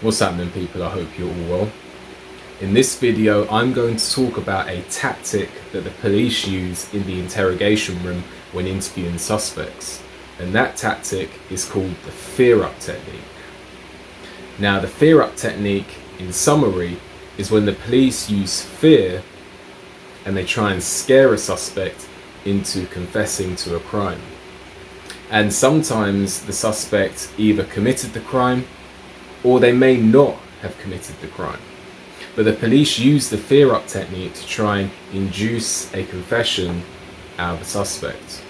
What's happening, people? I hope you're all well. In this video, I'm going to talk about a tactic that the police use in the interrogation room when interviewing suspects. And that tactic is called the fear-up technique. Now, the fear-up technique, in summary, is when the police use fear and they try and scare a suspect into confessing to a crime. And sometimes the suspect either committed the crime or they may not have committed the crime. But the police use the fear-up technique to try and induce a confession out of a suspect.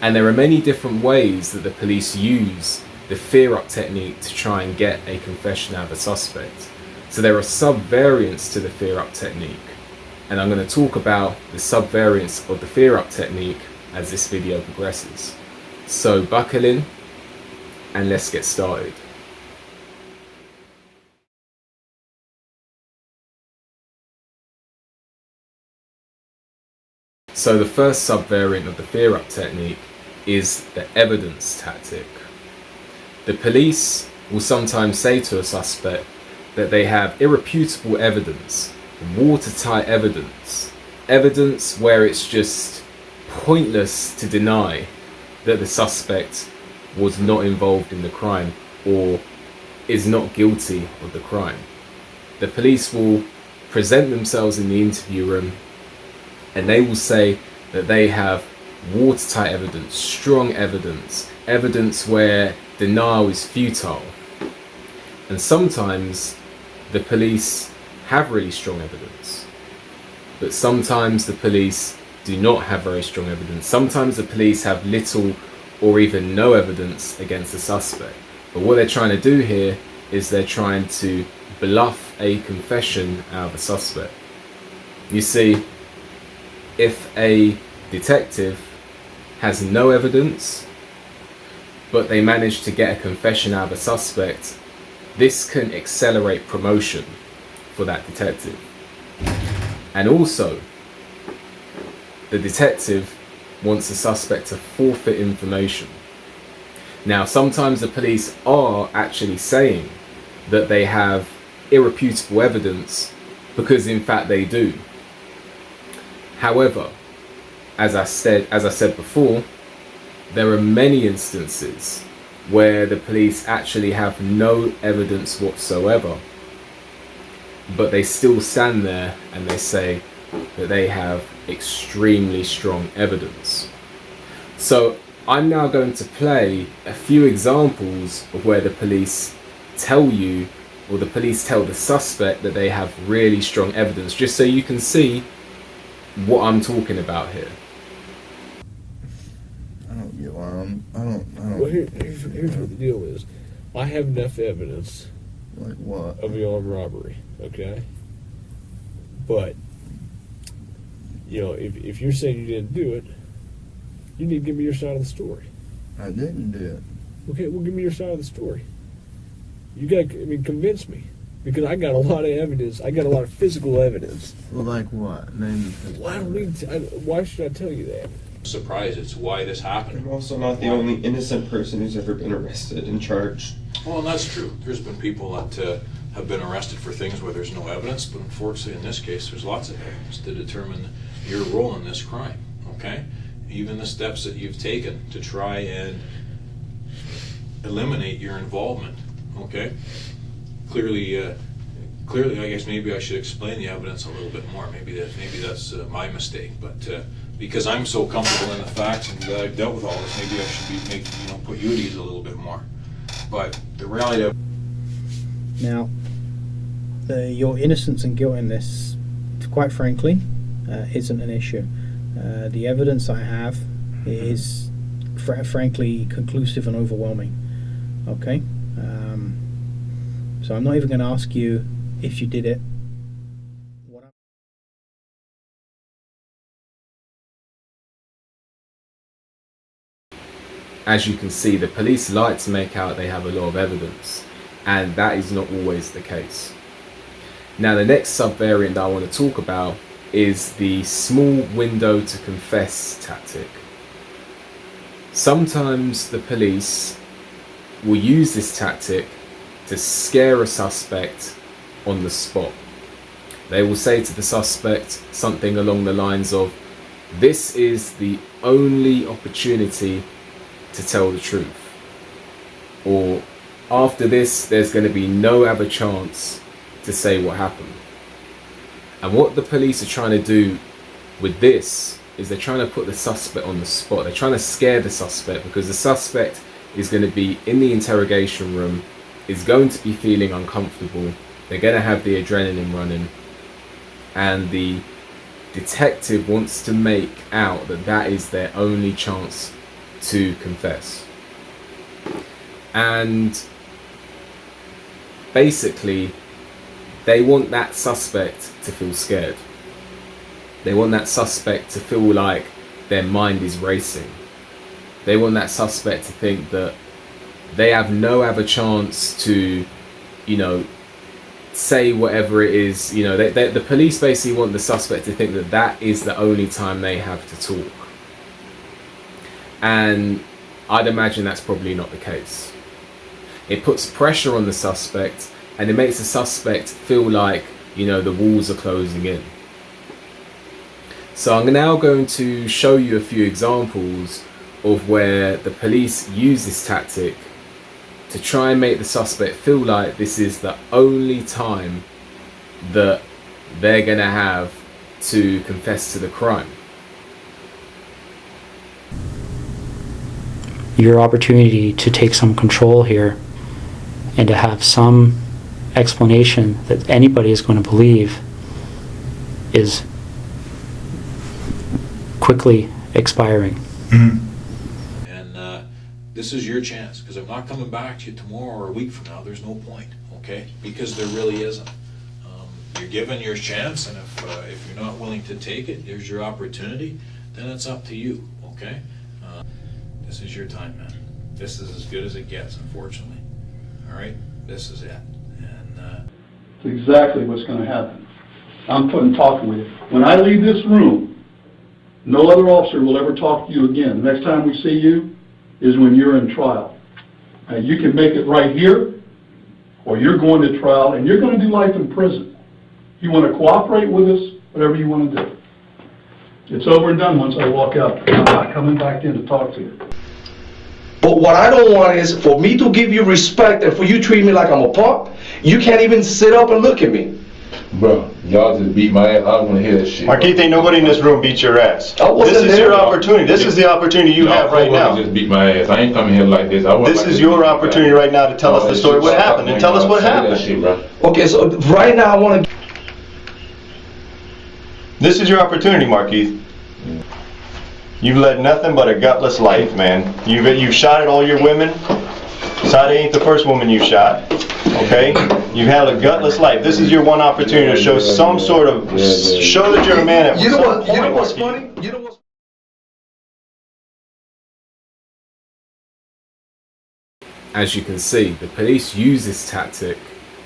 And there are many different ways that the police use the fear-up technique to try and get a confession out of a suspect. So there are sub-variants to the fear-up technique. And I'm going to talk about the sub-variants of the fear-up technique as this video progresses. So buckle in and let's get started. So the first sub-variant of the fear-up technique is the evidence tactic. The police will sometimes say to a suspect that they have irrefutable evidence, watertight evidence, evidence where it's just pointless to deny that the suspect was not involved in the crime or is not guilty of the crime. The police will present themselves in the interview room and they will say that they have watertight evidence, strong evidence, evidence where denial is futile. And sometimes the police have really strong evidence, but sometimes the police do not have very strong evidence. Sometimes the police have little or even no evidence against the suspect. But what they're trying to do here is they're trying to bluff a confession out of a suspect. You see, if a detective has no evidence, but they manage to get a confession out of a suspect, this can accelerate promotion for that detective. And also, the detective wants the suspect to forfeit information. Now, sometimes the police are actually saying that they have irrefutable evidence because in fact they do. However, as I said before, there are many instances where the police actually have no evidence whatsoever, but they still stand there and they say that they have extremely strong evidence. So I'm now going to play a few examples of where the police tell you, or the police tell the suspect that they have really strong evidence, just so you can see what I'm talking about here. I don't get why I don't. Well, here's what the deal is. I have enough evidence Like what? of your armed robbery, okay? But, you know, if you're saying you didn't do it, you need to give me your side of the story. I didn't do it. Okay, well, give me your side of the story. You got, convince me. Because I got a lot of evidence. I got a lot of physical evidence. Well, like what? Name the Well, I don't need to. Why should I tell you that? Surprised it's why this happened. I'm also not the only innocent person who's ever been arrested and charged. Well, and that's true. There's been people that have been arrested for things where there's no evidence, but unfortunately in this case there's lots of evidence to determine your role in this crime, okay? Even the steps that you've taken to try and eliminate your involvement, okay? Clearly, I guess maybe I should explain the evidence a little bit more. Maybe that's my mistake, but because I'm so comfortable in the facts and that I've dealt with all this, maybe I should put you at ease a little bit more. But the reality of Now, your innocence and guilt in this, quite frankly, isn't an issue. The evidence I have is, frankly, conclusive and overwhelming. Okay? So I'm not even going to ask you if you did it. As you can see, the police like to make out they have a lot of evidence, and that is not always the case. Now, the next sub-variant I want to talk about is the small window to confess tactic. Sometimes the police will use this tactic to scare a suspect on the spot. They will say to the suspect something along the lines of, "This is the only opportunity to tell the truth," or "After this, there's going to be no other chance to say what happened." And what the police are trying to do with this is they're trying to put the suspect on the spot. They're trying to scare the suspect, because the suspect is going to be in the interrogation room, is going to be feeling uncomfortable. They're going to have the adrenaline running, and the detective wants to make out that that is their only chance to confess. And basically, they want that suspect to feel scared. They want that suspect to feel like their mind is racing. They want that suspect to think that they have no other chance to, say whatever it is. The police basically want the suspect to think that that is the only time they have to talk. And I'd imagine that's probably not the case. It puts pressure on the suspect, and it makes the suspect feel like, the walls are closing in. So I'm now going to show you a few examples of where the police use this tactic to try and make the suspect feel like this is the only time that they're going to have to confess to the crime. Your opportunity to take some control here and to have some explanation that anybody is going to believe is quickly expiring. And this is your chance, because I'm not coming back to you tomorrow or a week from now. There's no point, okay? Because there really isn't. You're given your chance, and if you're not willing to take it, there's your opportunity, then it's up to you, okay? This is your time, man. This is as good as it gets, unfortunately. All right? This is it. And It's exactly what's going to happen. I'm talking with you. When I leave this room, no other officer will ever talk to you again. The next time we see you is when you're in trial. You can make it right here, or you're going to trial, and you're going to do life in prison. You want to cooperate with us, whatever you want to do. It's over and done once I walk out. I'm not coming back in to talk to you. But what I don't want is for me to give you respect and for you to treat me like I'm a pup. You can't even sit up and look at me. Bro, y'all just beat my ass. I don't want to hear that shit. Markeith, ain't nobody in this room beat your ass. This is your opportunity. This is the opportunity you have right now. Just beat my ass. I ain't coming here like this. This is your opportunity right now to tell us the story. What happened? And tell us what happened. Okay, so right now I want to... This is your opportunity, Markeith. You've led nothing but a gutless life, man. You've shot at all your women. Sadie ain't the first woman you shot. Okay? You've had a gutless life. This is your one opportunity to show some sort of... Show that you're a man at You know some point, what's Markeith. funny? You know what's... As you can see, the police use this tactic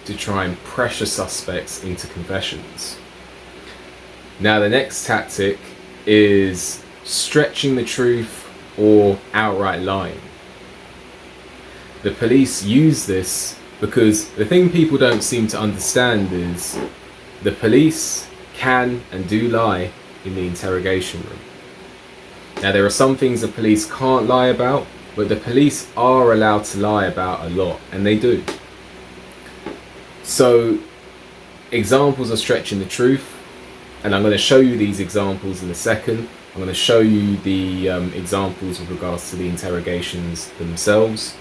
to try and pressure suspects into confessions. Now the next tactic is stretching the truth or outright lying. The police use this because the thing people don't seem to understand is the police can and do lie in the interrogation room. Now there are some things the police can't lie about, but the police are allowed to lie about a lot, and they do. So examples of stretching the truth, and I'm going to show you these examples in a second. I'm going to show you the examples with regards to the interrogations themselves.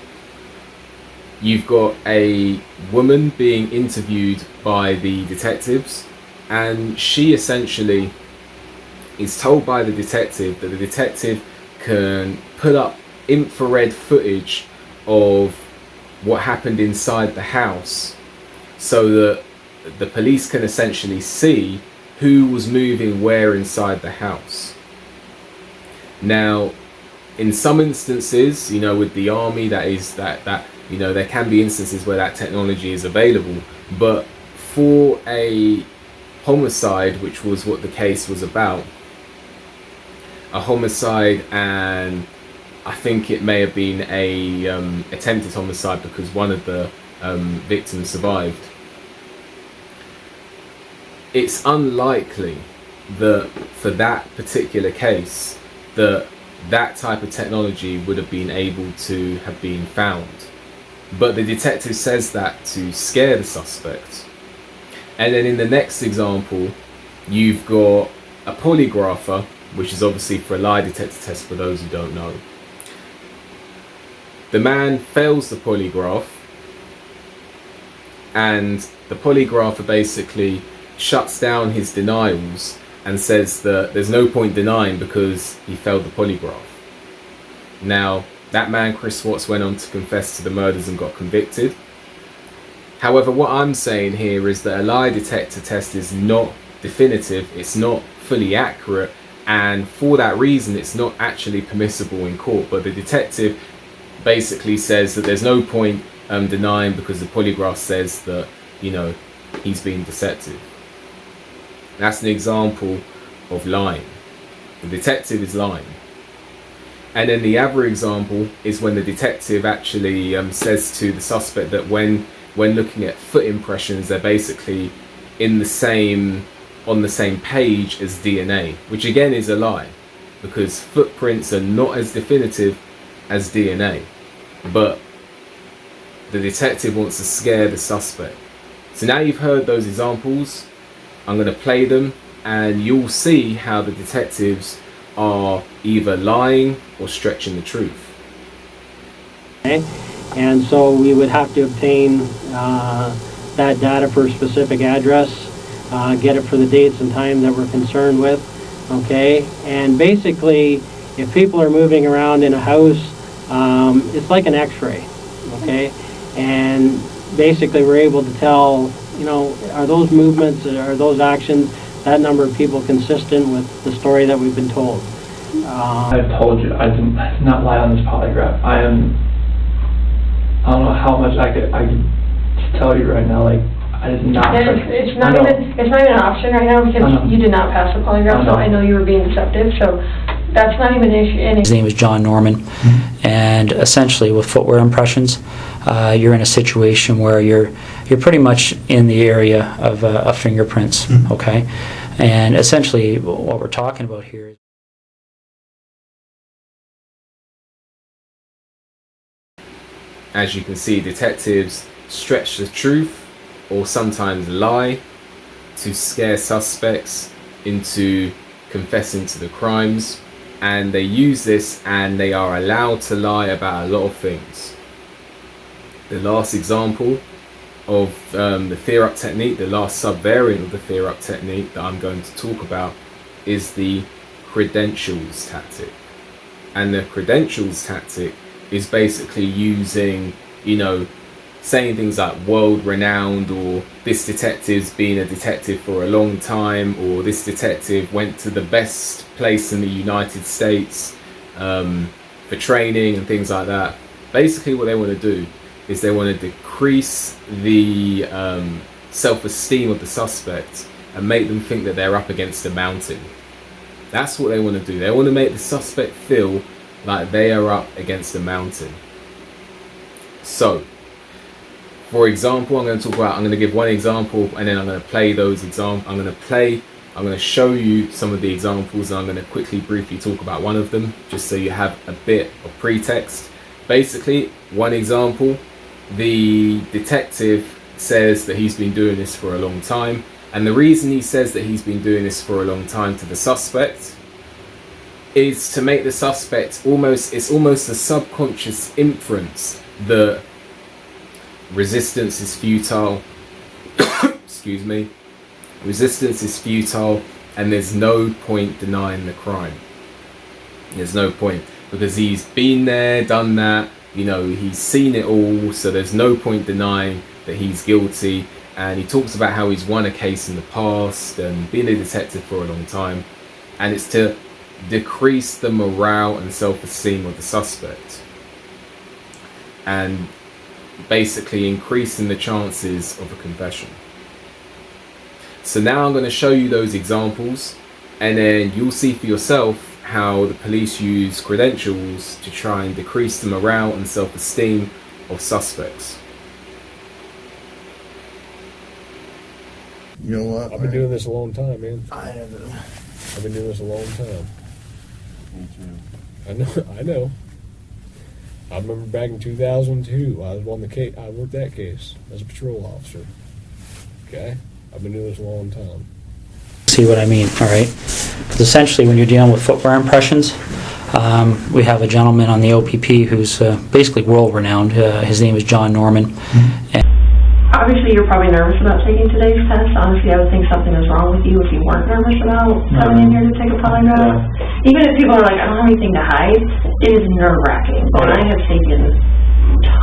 You've got a woman being interviewed by the detectives, and she essentially is told by the detective that the detective can put up infrared footage of what happened inside the house so that the police can essentially see who was moving where inside the house. Now, in some instances, with the army, there can be instances where that technology is available, but for a homicide, which was what the case was about, a homicide, and I think it may have been a attempted homicide, because one of the victim survived. It's unlikely that for that particular case that type of technology would have been able to have been found. But the detective says that to scare the suspect. And then in the next example, you've got a polygrapher, which is obviously for a lie detector test for those who don't know. The man fails the polygraph, and the polygrapher basically shuts down his denials and says that there's no point denying because he failed the polygraph. Now, that man, Chris Watts, went on to confess to the murders and got convicted. However, what I'm saying here is that a lie detector test is not definitive, it's not fully accurate, and for that reason it's not actually permissible in court. But the detective basically says that there's no point denying because the polygraph says that, you know, he's being deceptive. That's an example of lying. The detective is lying. And then the other example is when the detective actually says to the suspect that when looking at foot impressions, they're basically on the same page as DNA, which again is a lie, because footprints are not as definitive as DNA. But the detective wants to scare the suspect. So now you've heard those examples, I'm going to play them and you'll see how the detectives are either lying or stretching the truth. Okay. And so we would have to obtain that data for a specific address, get it for the dates and time that we're concerned with, okay? And basically, if people are moving around in a house, it's like an x-ray, okay? And basically we're able to tell, you know, are those movements, are those actions, that number of people consistent with the story that we've been told? I've told you, I did not lie on this polygraph. I don't know how much I could tell you right now, like, I did not. It's not even an option right now because you did not pass the polygraph, so I know you were being deceptive, so that's not even an issue. His name is John Norman, and essentially with footwear impressions, you're in a situation where you're pretty much in the area of fingerprints, okay? And essentially what we're talking about here is as you can see, detectives stretch the truth or sometimes lie to scare suspects into confessing to the crimes, and they use this and they are allowed to lie about a lot of things. The last example of the fear-up technique, the last subvariant of the fear-up technique that I'm going to talk about is the credentials tactic. And the credentials tactic is basically using, you know, saying things like world renowned, or this detective's been a detective for a long time, or this detective went to the best place in the United States for training and things like that. Basically what they want to do is they want to decrease the self-esteem of the suspect and make them think that they're up against a mountain. That's what they want to do. They want to make the suspect feel like they are up against a mountain. So, for example, I'm going to give one example and then I'm going to play those examples. I'm going to show you some of the examples and I'm going to quickly briefly talk about one of them just so you have a bit of pretext. Basically, one example, the detective says that he's been doing this for a long time, and the reason he says that he's been doing this for a long time to the suspect is to make the suspect almost a subconscious inference that resistance is futile. Excuse me. Resistance is futile, and there's no point denying the crime. There's no point, because he's been there, done that, you know, he's seen it all, so there's no point denying that he's guilty. And he talks about how he's won a case in the past and been a detective for a long time, and it's to decrease the morale and self-esteem of the suspect and basically increasing the chances of a confession. So now I'm going to show you those examples, and then you'll see for yourself how the police use credentials to try and decrease the morale and self-esteem of suspects. You know what? I've been doing this a long time, man. I haven't. I've been doing this a long time. Me too. I know. I know. I remember back in 2002, I was on the case. I worked that case as a patrol officer. Okay, I've been doing this a long time. See what I mean, all right? Because essentially when you're dealing with footwear impressions, we have a gentleman on the OPP who's basically world-renowned. His name is John Norman. And Obviously, you're probably nervous about taking today's test. Honestly, I would think something is wrong with you if you weren't nervous about coming in here to take a polygraph. Even if people are like, I don't have anything to hide, it is nerve-wracking. And I have taken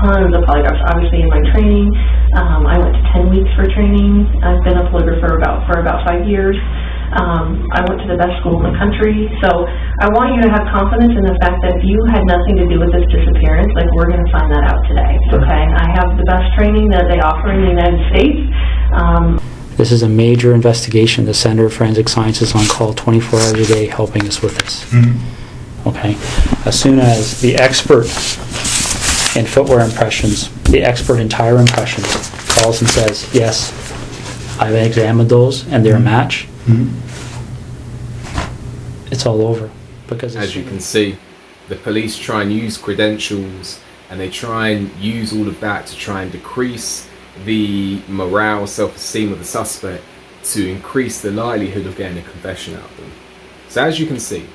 tons of polygraphs, obviously, in my training. I went to 10 weeks for training. I've been a polygrapher for about 5 years. I went to the best school in the country. So I want you to have confidence in the fact that if you had nothing to do with this disappearance, like, we're going to find that out today, okay? I have the best training that they offer in the United States. this is a major investigation. The Center of Forensic Science is on call 24 hours a day helping us with this. Okay? As soon as the expert in footwear impressions, the expert in tire impressions, calls and says, yes, I've examined those and they're a match, it's all over. Because as you can see, the police try and use credentials and they try and use all of that to try and decrease the morale, self-esteem of the suspect, to increase the likelihood of getting a confession out of them. So as you can see,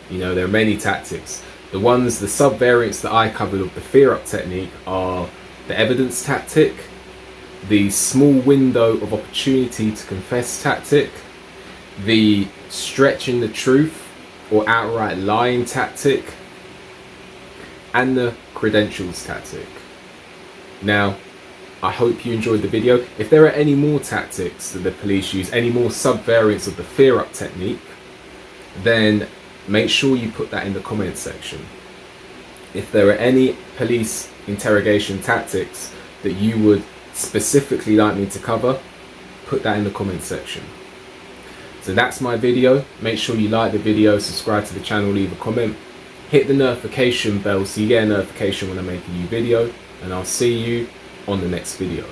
you know, there are many tactics. The sub-variants that I covered of the fear-up technique are the evidence tactic, the small window of opportunity to confess tactic, the stretching the truth or outright lying tactic, and the credentials tactic. Now, I hope you enjoyed the video. If there are any more tactics that the police use, any more sub-variants of the fear-up technique, then make sure you put that in the comment section. If there are any police interrogation tactics that you would specifically like me to cover, put that in the comment section. So that's my video. Make sure you like the video, subscribe to the channel, leave a comment, hit the notification bell so you get a notification when I make a new video, and I'll see you on the next video.